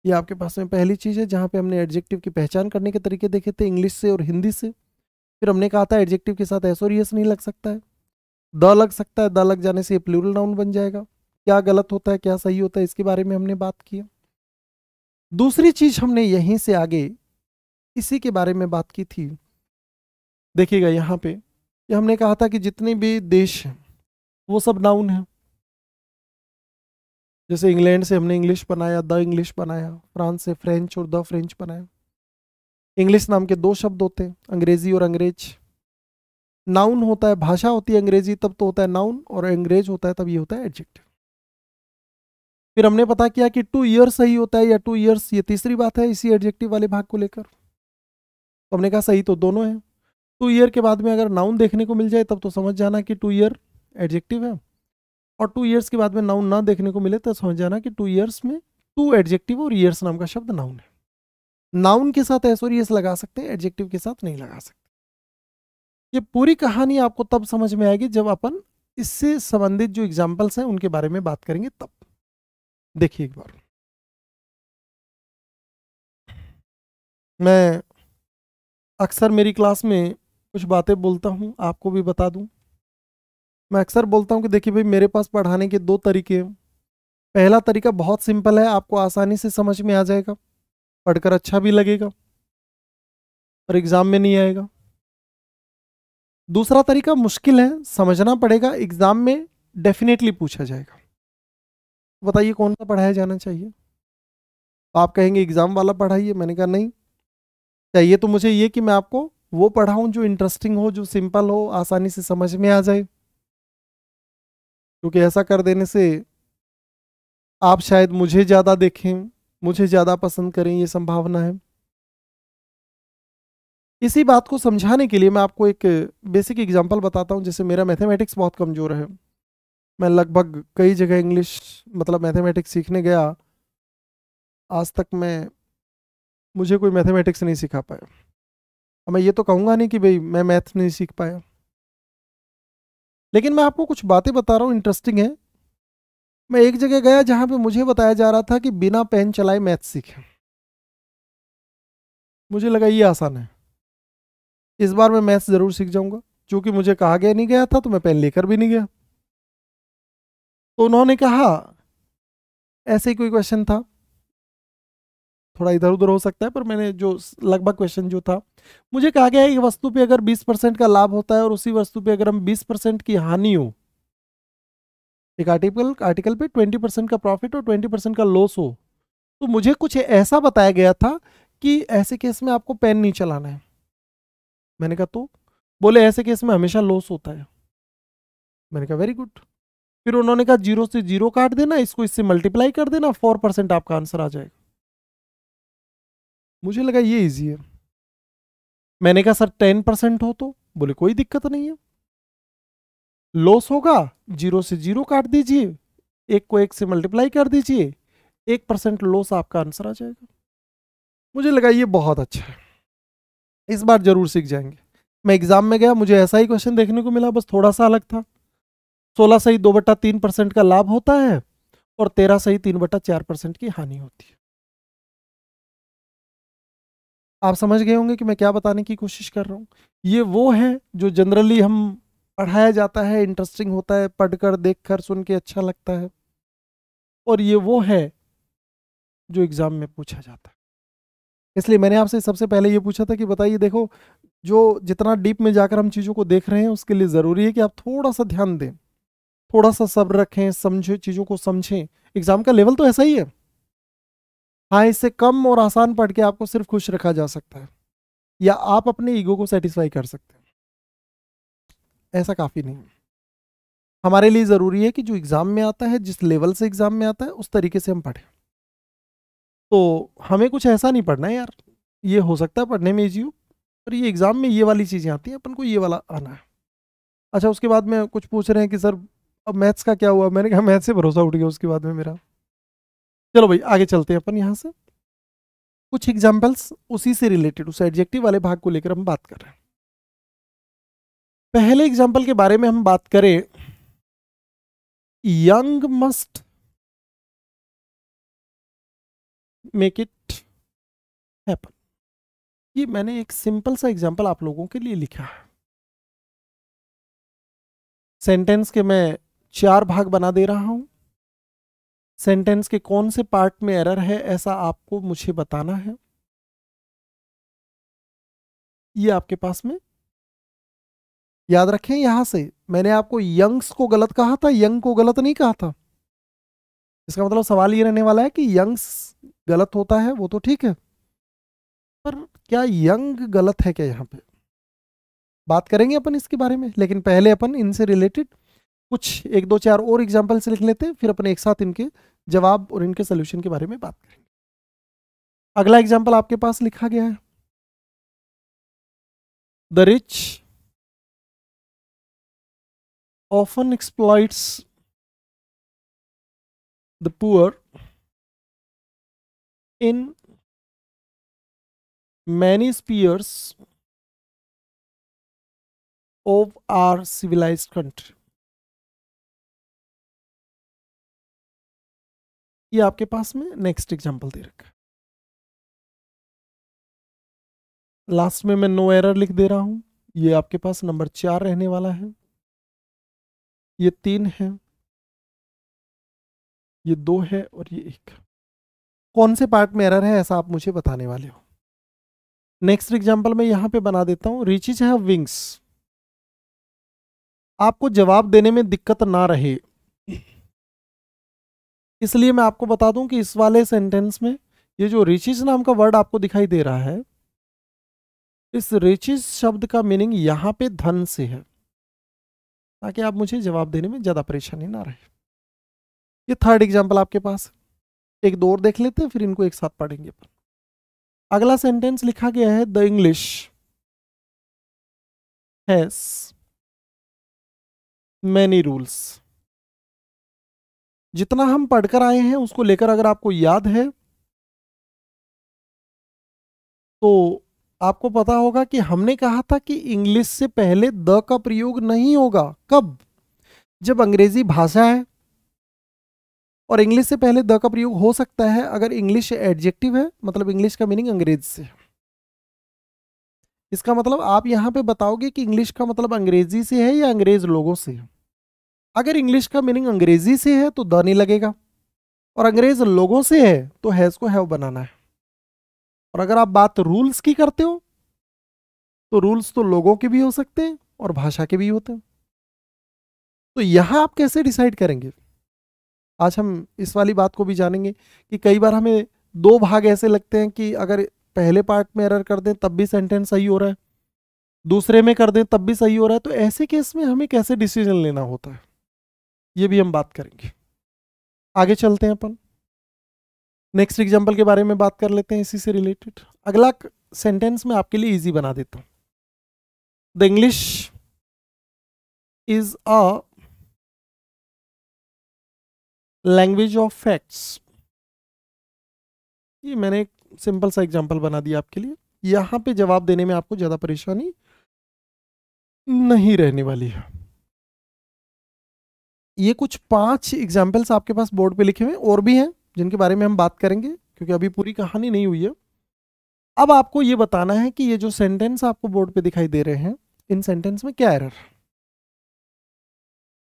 ये आपके पास में पहली चीज है जहां पे हमने एडजेक्टिव की पहचान करने के तरीके देखे थे, इंग्लिश से और हिंदी से। फिर हमने कहा था एडजेक्टिव के साथ एस और एस नहीं लग सकता है, द लग सकता है, द लग जाने से ये प्लूरल नाउन बन जाएगा। क्या गलत होता है, क्या सही होता है, इसके बारे में हमने बात की। दूसरी चीज हमने यहीं से आगे इसी के बारे में बात की थी। देखिएगा यहाँ पे हमने कहा था कि जितने भी देश हैं वो सब नाउन है। जैसे इंग्लैंड से हमने इंग्लिश बनाया, द इंग्लिश बनाया, फ्रांस से फ्रेंच और द फ्रेंच बनाया। इंग्लिश नाम के 2 शब्द होते हैं, अंग्रेजी और अंग्रेज। नाउन होता है, भाषा होती है अंग्रेजी तब तो होता है नाउन, और अंग्रेज होता है तब ये होता है एडजेक्टिव। फिर हमने पता किया कि 2 ईयर्स सही होता है या 2 ईयर्स, ये तीसरी बात है इसी एडजेक्टिव वाले भाग को लेकर। तो हमने कहा सही तो दोनों है। 2 ईयर के बाद में अगर नाउन देखने को मिल जाए तब तो समझ जाना कि 2 ईयर एडजेक्टिव है, और 2 ईयर्स के बाद में नाउन ना देखने को मिले तो समझ जाना कि 2 ईयर्स में 2 एडजेक्टिव और ईयर्स नाम का शब्द नाउन है। नाउन के साथ एस और एस लगा सकते हैं, एडजेक्टिव के साथ नहीं लगा सकते। ये पूरी कहानी आपको तब समझ में आएगी जब अपन इससे संबंधित जो एग्जाम्पल्स हैं उनके बारे में बात करेंगे तब। देखिए एक बार, मैं अक्सर मेरी क्लास में कुछ बातें बोलता हूँ, आपको भी बता दूं। मैं अक्सर बोलता हूँ कि देखिए भाई, मेरे पास पढ़ाने के 2 तरीके हैं। पहला तरीका बहुत सिंपल है, आपको आसानी से समझ में आ जाएगा, पढ़कर अच्छा भी लगेगा और एग्जाम में नहीं आएगा। दूसरा तरीका मुश्किल है, समझना पड़ेगा, एग्जाम में डेफिनेटली पूछा जाएगा। बताइए कौन सा पढ़ाया जाना चाहिए? तो आप कहेंगे एग्जाम वाला पढ़ाइए। मैंने कहा नहीं, चाहिए तो मुझे ये कि मैं आपको वो पढ़ाऊं जो इंटरेस्टिंग हो, जो सिंपल हो, आसानी से समझ में आ जाए, क्योंकि ऐसा कर देने से आप शायद मुझे ज़्यादा देखें, मुझे ज़्यादा पसंद करें, ये संभावना है। इसी बात को समझाने के लिए मैं आपको एक बेसिक एग्जांपल बताता हूं। जैसे मेरा मैथमेटिक्स बहुत कमज़ोर है, मैं लगभग कई जगह इंग्लिश मतलब मैथमेटिक्स सीखने गया, आज तक मुझे कोई मैथमेटिक्स नहीं सिखा पाया। अब मैं ये तो कहूँगा नहीं कि भाई मैं मैथ नहीं सीख पाया, लेकिन मैं आपको कुछ बातें बता रहा हूँ, इंटरेस्टिंग है। मैं एक जगह गया जहाँ पे मुझे बताया जा रहा था कि बिना पेन चलाए मैथ सीखें। मुझे लगा ये आसान है, इस बार मैं मैथ्स ज़रूर सीख जाऊँगा। चूँकि मुझे कहा गया नहीं गया था तो मैं पेन लेकर भी नहीं गया। तो उन्होंने कहा, ऐसे ही कोई क्वेश्चन था, थोड़ा इधर उधर हो सकता है, पर मैंने जो लगभग क्वेश्चन जो था, मुझे कहा गया है कि वस्तु पे अगर 20% का लाभ होता है और उसी वस्तु पे अगर हम 20% की हानि हो, एक आर्टिकल पे 20% का प्रॉफिट और 20% का लॉस हो, तो मुझे कुछ ऐसा बताया गया था कि ऐसे केस में आपको पेन नहीं चलाना है। मैंने कहा तो बोले ऐसे केस में हमेशा लॉस होता है। मैंने कहा वेरी गुड। फिर उन्होंने कहा 0 से 0 काट देना, इसको इससे मल्टीप्लाई कर देना, 4% आपका आंसर आ जाएगा। मुझे लगा ये इजी है। मैंने कहा सर 10% हो तो? बोले कोई दिक्कत नहीं है, लॉस होगा 0 से 0 काट दीजिए, 1 को 1 से मल्टीप्लाई कर दीजिए, 1% लॉस, आपका आंसर आ जाएगा। मुझे लगा ये बहुत अच्छा है, इस बार जरूर सीख जाएंगे। मैं एग्जाम में गया, मुझे ऐसा ही क्वेश्चन देखने को मिला, बस थोड़ा सा अलग था। 16 सही 2/3% का लाभ होता है और 13 सही 3/4% की हानि होती है। आप समझ गए होंगे कि मैं क्या बताने की कोशिश कर रहा हूँ। ये वो है जो जनरली हम पढ़ाया जाता है, इंटरेस्टिंग होता है, पढ़कर देखकर सुन के अच्छा लगता है, और ये वो है जो एग्जाम में पूछा जाता है। इसलिए मैंने आपसे सबसे पहले ये पूछा था कि बताइए, देखो जो जितना डीप में जाकर हम चीज़ों को देख रहे हैं उसके लिए ज़रूरी है कि आप थोड़ा सा ध्यान दें, थोड़ा सा सब्र रखें, समझे, चीज़ों को समझें। एग्जाम का लेवल तो ऐसा ही है। हाँ, इससे कम और आसान पढ़ के आपको सिर्फ खुश रखा जा सकता है, या आप अपने ईगो को सेटिस्फाई कर सकते हैं, ऐसा काफ़ी नहीं है। हमारे लिए ज़रूरी है कि जो एग्ज़ाम में आता है, जिस लेवल से एग्ज़ाम में आता है, उस तरीके से हम पढ़ें। तो हमें कुछ ऐसा नहीं पढ़ना है यार, ये हो सकता है पढ़ने में ईजी हो, पर ये एग्ज़ाम में ये वाली चीज़ें आती हैं, अपन को ये वाला आना है। अच्छा, उसके बाद में कुछ पूछ रहे हैं कि सर अब मैथ्स का क्या हुआ। मैंने कहा मैथ्स से भरोसा उठ गया उसके बाद में मेरा। चलो भाई आगे चलते हैं अपन यहाँ से। कुछ एग्जाम्पल्स उसी से रिलेटेड, उस एडजेक्टिव वाले भाग को लेकर हम बात कर रहे हैं। पहले एग्जाम्पल के बारे में हम बात करें, young must make it happen. ये मैंने एक सिंपल सा एग्जाम्पल आप लोगों के लिए लिखा है। सेंटेंस के मैं 4 भाग बना दे रहा हूं। सेंटेंस के कौन से पार्ट में एरर है ऐसा आपको मुझे बताना है। ये आपके पास में याद रखें। यहां से मैंने आपको यंग्स को गलत कहा था, यंग को गलत नहीं कहा था। इसका मतलब सवाल ये रहने वाला है कि यंग्स गलत होता है, वो तो ठीक है, पर क्या यंग गलत है क्या? यहां पे बात करेंगे अपन इसके बारे में, लेकिन पहले अपन इनसे रिलेटेड कुछ 1 2 4 और एग्जाम्पल्स लिख लेते हैं, फिर अपन एक साथ इनके जवाब और इनके सोल्यूशन के बारे में बात करेंगे। अगला एग्जाम्पल आपके पास लिखा गया है, the rich often exploits the poor in many spheres of our civilized country। ये आपके पास में नेक्स्ट एग्जांपल दे रखा है। लास्ट में मैं नो एरर लिख दे रहा हूं। ये आपके पास नंबर 4 रहने वाला है, ये 3 है, ये 2 है और ये 1। कौन से पार्ट में एरर है ऐसा आप मुझे बताने वाले हो। नेक्स्ट एग्जांपल मैं यहां पे बना देता हूं, रिचेस हैव विंग्स। आपको जवाब देने में दिक्कत ना रहे इसलिए मैं आपको बता दूं कि इस वाले सेंटेंस में ये जो रिचेस नाम का वर्ड आपको दिखाई दे रहा है, इस रिचेस शब्द का मीनिंग यहां पे धन से है, ताकि आप मुझे जवाब देने में ज्यादा परेशानी ना रहे। ये थर्ड एग्जांपल आपके पास। एक दो और देख लेते हैं, फिर इनको एक साथ पढ़ेंगे अपन। अगला सेंटेंस लिखा गया है, the English has many rules. जितना हम पढ़कर आए हैं उसको लेकर अगर आपको याद है तो आपको पता होगा कि हमने कहा था कि इंग्लिश से पहले द का प्रयोग नहीं होगा। कब? जब अंग्रेजी भाषा है, और इंग्लिश से पहले द का प्रयोग हो सकता है अगर इंग्लिश एडजेक्टिव है, मतलब इंग्लिश का मीनिंग अंग्रेज से है। इसका मतलब आप यहां पे बताओगे कि इंग्लिश का मतलब अंग्रेजी से है या अंग्रेज लोगों से है। अगर इंग्लिश का मीनिंग अंग्रेजी से है तो द नहीं लगेगा, और अंग्रेज लोगों से है तो हैज को हैव बनाना है। और अगर आप बात रूल्स की करते हो तो रूल्स तो लोगों के भी हो सकते हैं और भाषा के भी होते हैं। तो यहां आप कैसे डिसाइड करेंगे? आज हम इस वाली बात को भी जानेंगे कि कई बार हमें 2 भाग ऐसे लगते हैं कि अगर पहले पार्ट में एरर कर दें तब भी सेंटेंस सही हो रहा है, दूसरे में कर दें तब भी सही हो रहा है। तो ऐसे केस में हमें कैसे डिसीजन लेना होता है, ये भी हम बात करेंगे। आगे चलते हैं अपन, नेक्स्ट एग्जाम्पल के बारे में बात कर लेते हैं इसी से रिलेटेड। अगला सेंटेंस में आपके लिए इजी बना देता हूं, the English is a language of facts. ये मैंने एक सिंपल सा एग्जांपल बना दिया आपके लिए। यहां पे जवाब देने में आपको ज्यादा परेशानी नहीं रहने वाली है। ये कुछ 5 एग्जाम्पल्स आपके पास बोर्ड पे लिखे हुए और भी हैं जिनके बारे में हम बात करेंगे, क्योंकि अभी पूरी कहानी नहीं हुई है। अब आपको ये बताना है कि ये जो सेंटेंस आपको बोर्ड पे दिखाई दे रहे हैं, इन सेंटेंस में क्या एरर।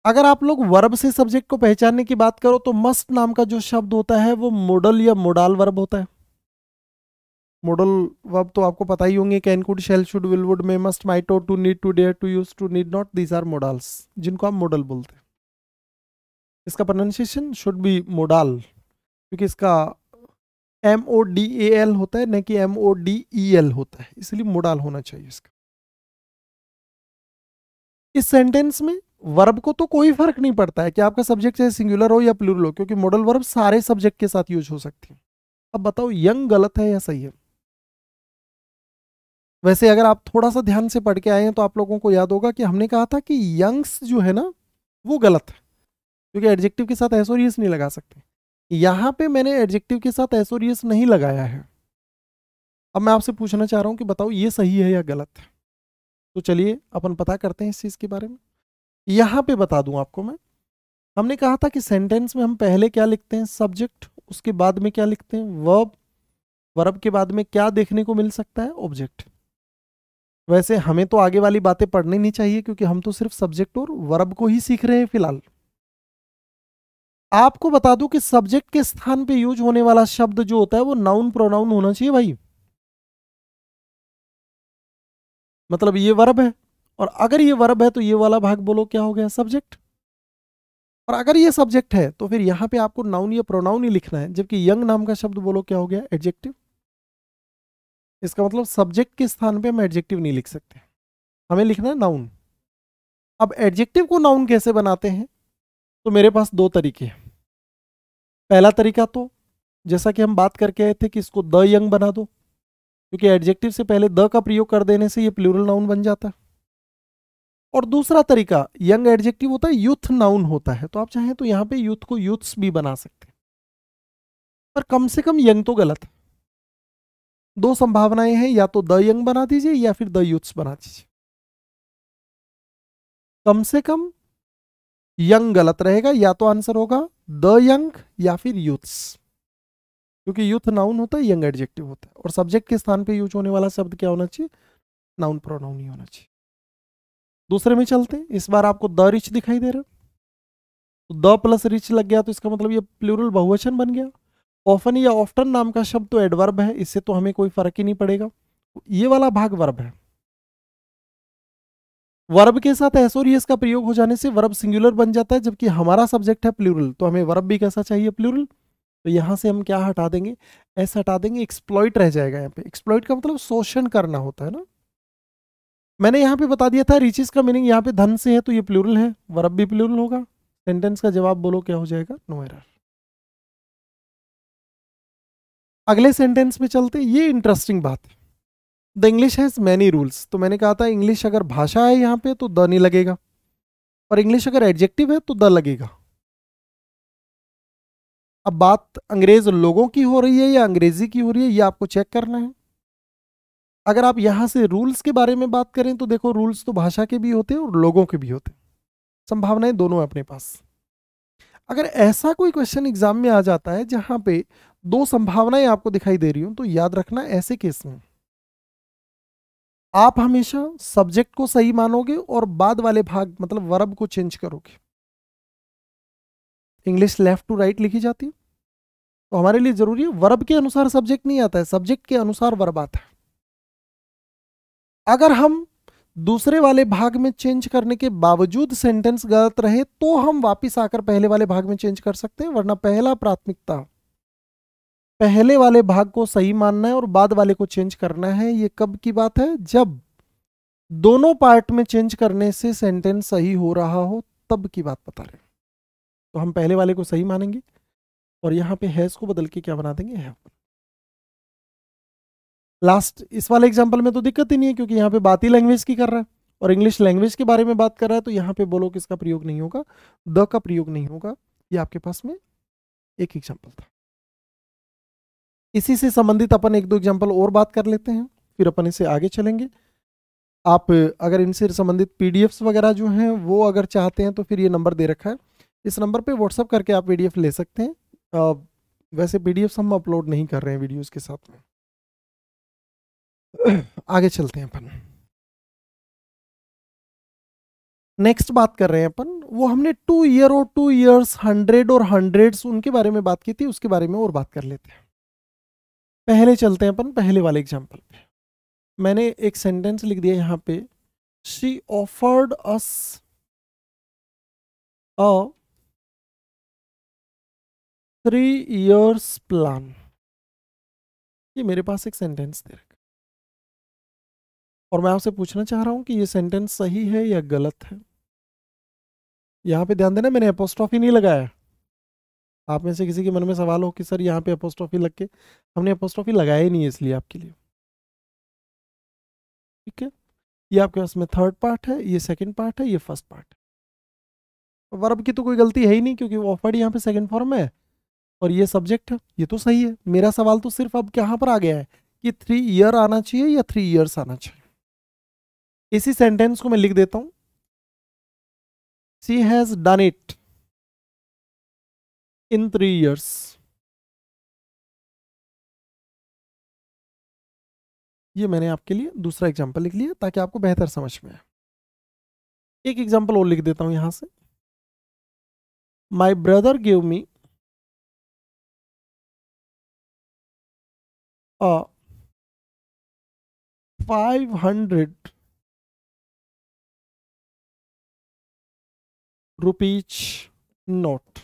अगर आप लोग वर्ब से सब्जेक्ट को पहचानने की बात करो तो मस्ट नाम का जो शब्द होता है वो मोडल या मोडाल वर्ब होता है। मोडल वर्ब तो आपको पता ही होंगे, can, could, shall, should, will, would, may, must, might, ought, to, need, to, dare, to, use, to, need not, these are modals, जिनको आप मोडल बोलते हैं। इसका प्रोनाउंसिएशन शुड बी मोडाल, क्योंकि इसका MODAL होता है, न कि MODEL होता है, इसलिए मोडाल होना चाहिए इसका। इस सेंटेंस में वर्ब को तो कोई फर्क नहीं पड़ता है कि आपका सब्जेक्ट चाहे सिंगुलर हो या प्लूरल हो, क्योंकि मॉडल वर्ब सारे सब्जेक्ट के साथ यूज हो सकती है। अब बताओ यंग गलत है या सही है। वैसे अगर आप थोड़ा सा ध्यान से पढ़ के आए हैं तो आप लोगों को याद होगा कि हमने कहा था कि यंग्स जो है ना वो गलत है, क्योंकि एडजेक्टिव के साथ एस और यस नहीं लगा सकते। यहां पे मैंने एडजेक्टिव के साथ एस और यस नहीं लगाया है। अब मैं आपसे पूछना चाह रहा हूं कि बताओ ये सही है या गलत है। तो चलिए अपन पता करते हैं इस चीज के बारे में। यहां पे बता दूं आपको मैं, हमने कहा था कि सेंटेंस में हम पहले क्या लिखते हैं, सब्जेक्ट, उसके बाद में क्या लिखते हैं, वर्ब, वर्ब के बाद में क्या देखने को मिल सकता है, ऑब्जेक्ट। वैसे हमें तो आगे वाली बातें पढ़नी नहीं चाहिए, क्योंकि हम तो सिर्फ सब्जेक्ट और वर्ब को ही सीख रहे हैं फिलहाल। आपको बता दूं कि सब्जेक्ट के स्थान पे यूज होने वाला शब्द जो होता है वो नाउन प्रोनाउन होना चाहिए भाई। मतलब ये वर्ब है, और अगर ये वर्ब है तो ये वाला भाग बोलो क्या हो गया, सब्जेक्ट। और अगर ये सब्जेक्ट है तो फिर यहां पे आपको नाउन या प्रोनाउन ही लिखना है, जबकि यंग नाम का शब्द बोलो क्या हो गया, एडजेक्टिव। इसका मतलब सब्जेक्ट के स्थान पे हम एडजेक्टिव नहीं लिख सकते, हमें लिखना है नाउन। अब एडजेक्टिव को नाउन कैसे बनाते हैं, तो मेरे पास दो तरीके हैं। पहला तरीका तो जैसा कि हम बात करके आए थे कि इसको द यंग बना दो, क्योंकि एडजेक्टिव से पहले द का प्रयोग कर देने से ये प्लूरल नाउन बन जाता है। और दूसरा तरीका, यंग एडजेक्टिव होता है, यूथ नाउन होता है, तो आप चाहें तो यहां पे यूथ को यूथ्स भी बना सकते हैं, पर कम से कम यंग तो गलत है। दो संभावनाएं हैं, या तो द यंग बना दीजिए या फिर द यूथ्स बना दीजिए। कम से कम यंग गलत रहेगा, या तो आंसर होगा द यंग या फिर यूथ्स, क्योंकि यूथ नाउन होता है, यंग एडजेक्टिव होता है, और सब्जेक्ट के स्थान पे यूज होने वाला शब्द क्या होना चाहिए, नाउन प्रोनाउन ही होना चाहिए। दूसरे में चलते हैं, इस बार आपको द रिच दिखाई दे रहा है, तो द प्लस रिच लग गया, तो इसका मतलब ये प्लूरल बहुवचन बन गया। ऑफन या ऑफ्टन नाम का शब्द तो एडवर्ब है, इससे तो हमें कोई फर्क ही नहीं पड़ेगा, ये वाला भाग वर्ब है। वर्ब के साथ एस और एस का प्रयोग हो जाने से वर्ब सिंगुलर बन जाता है, जबकि हमारा सब्जेक्ट है प्लूरल, तो हमें वर्ब भी कैसा चाहिए, प्लूरल। तो यहां से हम क्या हटा देंगे, एस हटा देंगे, एक्सप्लॉइट रह जाएगा। यहाँ पे एक्सप्लॉइट का मतलब शोषण करना होता है ना। मैंने यहाँ पे बता दिया था रिचेस का मीनिंग यहाँ पे धन से है, तो ये प्लूरल है, वर्ब भी प्लूरल होगा। सेंटेंस का जवाब बोलो क्या हो जाएगा, नो एरर। अगले सेंटेंस में चलते, ये इंटरेस्टिंग बात है। The English has many rules, तो मैंने कहा था इंग्लिश अगर भाषा है यहाँ पे तो द नहीं लगेगा, और इंग्लिश अगर एडजेक्टिव है तो द लगेगा। अब बात अंग्रेज लोगों की हो रही है या अंग्रेजी की हो रही है, ये आपको चेक करना है। अगर आप यहां से रूल्स के बारे में बात करें तो देखो, रूल्स तो भाषा के भी होते हैं और लोगों के भी होते हैं, संभावनाएं दोनों है अपने पास। अगर ऐसा कोई क्वेश्चन एग्जाम में आ जाता है जहां पे दो संभावनाएं आपको दिखाई दे रही हो, तो याद रखना ऐसे केस में आप हमेशा सब्जेक्ट को सही मानोगे और बाद वाले भाग मतलब वर्ब को चेंज करोगे। इंग्लिश लेफ्ट टू राइट लिखी जाती है, तो हमारे लिए जरूरी है वर्ब के अनुसार सब्जेक्ट नहीं आता है, सब्जेक्ट के अनुसार वर्ब आता है। अगर हम दूसरे वाले भाग में चेंज करने के बावजूद सेंटेंस गलत रहे तो हम वापस आकर पहले वाले भाग में चेंज कर सकते हैं, वरना पहला प्राथमिकता पहले वाले भाग को सही मानना है और बाद वाले को चेंज करना है। ये कब की बात है, जब दोनों पार्ट में चेंज करने से सेंटेंस सही हो रहा हो, तब की बात बता रहे हैं। तो हम पहले वाले को सही मानेंगे और यहां पे हैज को बदल के क्या बना देंगे, हैव। लास्ट इस वाले एग्जांपल में तो दिक्कत ही नहीं है, क्योंकि यहाँ पे बात ही लैंग्वेज की कर रहा है और इंग्लिश लैंग्वेज के बारे में बात कर रहा है, तो यहाँ पे बोलो किसका प्रयोग नहीं होगा, द का प्रयोग नहीं होगा। ये आपके पास में एक एग्जांपल था। इसी से संबंधित अपन एक दो एग्जांपल और बात कर लेते हैं, फिर अपन इसे आगे चलेंगे। आप अगर इनसे संबंधित पीडीएफ्स वगैरह जो हैं वो अगर चाहते हैं तो फिर ये नंबर दे रखा है, इस नंबर पे व्हाट्सअप करके आप पीडीएफ ले सकते हैं। वैसे पीडीएफ्स हम अपलोड नहीं कर रहे हैं वीडियोस के साथ में। आगे चलते हैं अपन। नेक्स्ट बात कर रहे हैं अपन, वो हमने 2 ईयर और 2 ईयर्स, 100 और हंड्रेड्स, उनके बारे में बात की थी, उसके बारे में और बात कर लेते हैं। पहले चलते हैं अपन पहले वाले एग्जांपल पे। मैंने एक सेंटेंस लिख दिया यहाँ पे, she offered us a 3 years plan. ये मेरे पास एक सेंटेंस दे रखा और मैं आपसे पूछना चाह रहा हूं कि ये सेंटेंस सही है या गलत है। यहाँ पे ध्यान देना, मैंने अपोस्ट्रोफी नहीं लगाया। आप में से किसी के मन में सवाल हो कि सर यहाँ पे अपोस्ट्रोफी लग के, हमने अपोस्ट्रोफी लगाया ही नहीं है इसलिए आपके लिए। ठीक है, ये आपके पास में थर्ड पार्ट है, ये सेकंड पार्ट है, ये फर्स्ट पार्ट है। वर्ब की तो कोई गलती है ही नहीं क्योंकि ऑफर्ड यहाँ पे सेकंड फॉर्म में है और ये सब्जेक्ट है, ये तो सही है। मेरा सवाल तो सिर्फ अब कहाँ पर आ गया है कि 3 ईयर आना चाहिए या 3 years आना चाहिए। इसी सेंटेंस को मैं लिख देता हूं, she has done it in 3 years। ये मैंने आपके लिए दूसरा एग्जांपल लिख लिया ताकि आपको बेहतर समझ में आए। एक एग्जांपल और लिख देता हूं यहां से, my brother give me a 500 rupees note.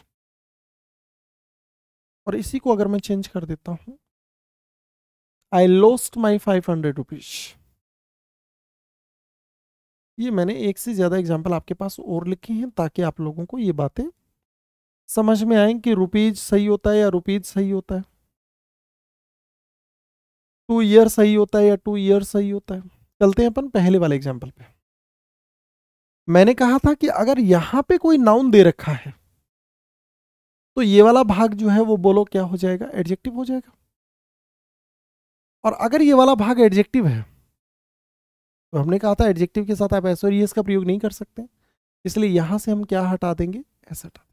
और इसी को अगर मैं चेंज कर देता हूं, आई लॉस्ट माई 500 रुपीज। ये मैंने एक से ज्यादा एग्जाम्पल आपके पास और लिखे हैं ताकि आप लोगों को ये बातें समझ में आए कि रुपीज सही होता है या रुपीज सही होता है, 2 ईयर सही होता है या 2 ईयर सही होता है। चलते हैं अपन पहले वाले एग्जाम्पल पे। मैंने कहा था कि अगर यहां पे कोई नाउन दे रखा है तो ये वाला भाग जो है वो बोलो क्या हो जाएगा, एडजेक्टिव हो जाएगा। और अगर ये वाला भाग एडजेक्टिव है तो हमने कहा था एडजेक्टिव के साथ आप एस और ईएस का प्रयोग नहीं कर सकते, इसलिए यहां से हम क्या हटा देंगे, एस हटा देंगे,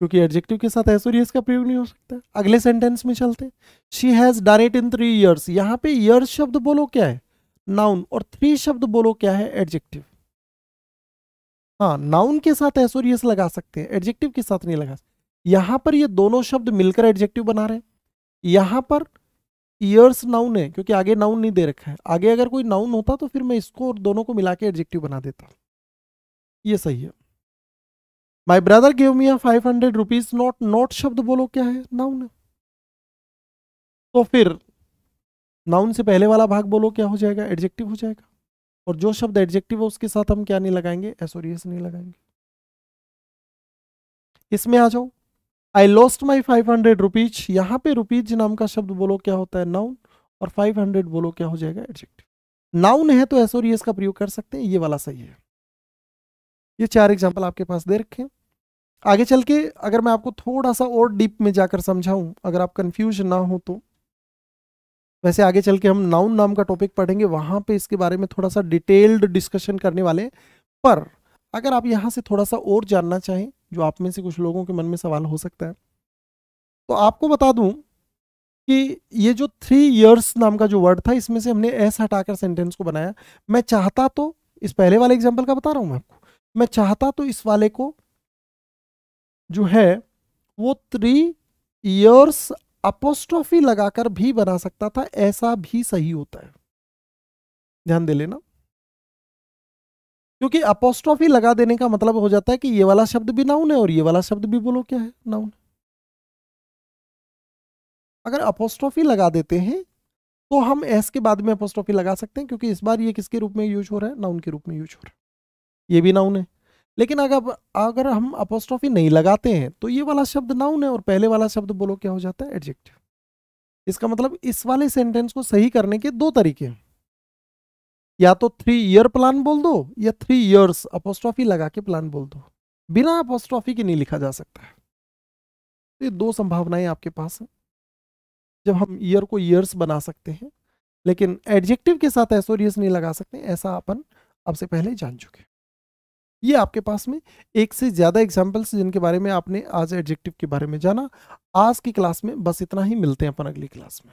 क्योंकि एडजेक्टिव के साथ एस और ईएस का प्रयोग नहीं हो सकता। अगले सेंटेंस में चलते हैं, she has done it in 3 years। यहां पे ईयर शब्द बोलो क्या है, नाउन, और 3 शब्द बोलो क्या है, एडजेक्टिव। हाँ, नाउन के साथ एस और ईएस लगा सकते हैं, एडजेक्टिव के साथ नहीं लगा सकते। यहां पर ये दोनों शब्द मिलकर एडजेक्टिव बना रहे हैं। यहां पर ईयर्स नाउन है क्योंकि आगे नाउन नहीं दे रखा है, आगे अगर कोई नाउन होता तो फिर मैं इसको और दोनों को मिला के एडजेक्टिव बना देता। ये सही है। My brother give me 500 rupees note. Note शब्द बोलो क्या है, नाउन है। तो फिर नाउन से पहले वाला भाग बोलो क्या हो जाएगा, एडजेक्टिव हो जाएगा। और जो शब्द एडजेक्टिव है उसके साथ हम क्या नहीं लगाएंगे, एस और एस नहीं लगाएंगे। इसमें आ जाओ, आई लॉस्ट माई 500 रुपीज। यहां पे रुपीज नाम का शब्द बोलो क्या होता है, नाउन, और 500 बोलो क्या हो जाएगा, एडजेक्टिव। नाउन है तो एस और एस का प्रयोग कर सकते हैं, ये वाला सही है। ये 4 एग्जाम्पल आपके पास दे रखे हैं। आगे चल के अगर मैं आपको थोड़ा सा और डीप में जाकर समझाऊं, अगर आप कंफ्यूज ना हो तो, वैसे आगे चल के हम नाउन नाम का टॉपिक पढ़ेंगे, वहां पे इसके बारे में थोड़ा सा डिटेल्ड डिस्कशन करने वाले हैं। पर अगर आप यहां से थोड़ा सा और जानना चाहें, जो आप में से कुछ लोगों के मन में सवाल हो सकता है, तो आपको बता दूं कि ये जो 3 years नाम का जो वर्ड था, इसमें से हमने एस हटाकर सेंटेंस को बनाया। मैं चाहता तो, इस पहले वाले एग्जाम्पल का बता रहा हूं मैं आपको, मैं चाहता तो इस वाले को जो है वो 3 years अपोस्ट्रोफी लगाकर भी बना सकता था, ऐसा भी सही होता है, ध्यान दे लेना। क्योंकि अपोस्ट्रोफी लगा देने का मतलब हो जाता है कि ये वाला शब्द भी नाउन है और ये वाला शब्द भी बोलो क्या है, नाउन। अगर अपोस्ट्रोफी लगा देते हैं तो हम एस के बाद में अपोस्ट्रोफी लगा सकते हैं, क्योंकि इस बार ये किसके रूप में यूज हो रहा है, नाउन के रूप में यूज हो रहा है, ये भी नाउन है। लेकिन अगर हम अपोस्ट्रोफी नहीं लगाते हैं तो ये वाला शब्द नाउन है और पहले वाला शब्द बोलो क्या हो जाता है, एडजेक्टिव। इसका मतलब इस वाले सेंटेंस को सही करने के 2 तरीके हैं, या तो 3 year प्लान बोल दो या 3 years अपोस्ट्रोफी लगा के प्लान बोल दो। बिना अपोस्ट्रोफी के नहीं लिखा जा सकता है। ये 2 संभावनाएं आपके पास है जब हम ईयर को ईयर्स बना सकते हैं, लेकिन एडजेक्टिव के साथ एस और एस नहीं लगा सकते, ऐसा अपन अब से पहले जान चुके। ये आपके पास में एक से ज़्यादा एग्जाम्पल्स जिनके बारे में आपने आज एडजेक्टिव के बारे में जाना। आज की क्लास में बस इतना ही, मिलते हैं अपन अगली क्लास में।